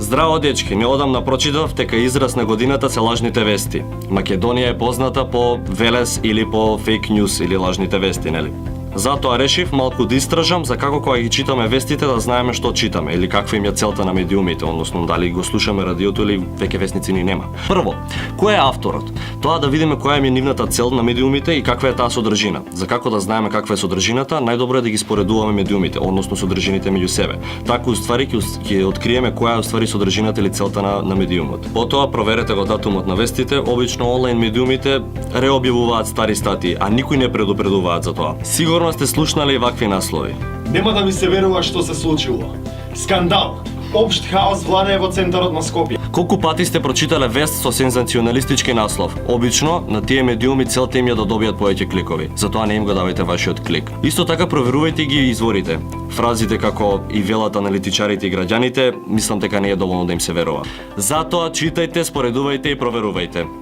Здраво дечки, неодамна прочитав дека израз на годината се лажните вести. Македонија е позната по велес или по фейк ньюс или лажните вести, нели? Затоа решив малку да истражам за како кога ги читаме вестите да знаеме што читаме или каква им е целта на медиумите, односно дали го слушаме радиото или веќе вестници ни нема. Прво, кој е авторот? Тоа да видиме која е нивната цел на медиумите и каква е таа содржина. За како да знаеме каква е содржината, најдобро е да ги споредуваме медиумите, односно содржините меѓу себе. Така уствари ќе откриеме која е уствари содржината или целта на медиумот. Потоа проверете го датумот на вестите, обично онлайн медиумите реобјавуваат стари статии, а никој не предупредуваат за тоа. Сигурно сте слушнали вакви наслови. Нема да ми се верува што се случило. Скандал! Општ хаос владее во центарот на Скопје. Колку пати сте прочитале вест со сензационалистички наслов? Обично, на тие медиуми целта им е да добијат повеќе кликови. Затоа не им го давајте вашиот клик. Исто така проверувајте ги изворите. Фразите како и велат аналитичарите и граѓаните, мислам дека не е доволно да им се верува. Затоа читајте, споредувајте и проверувајте.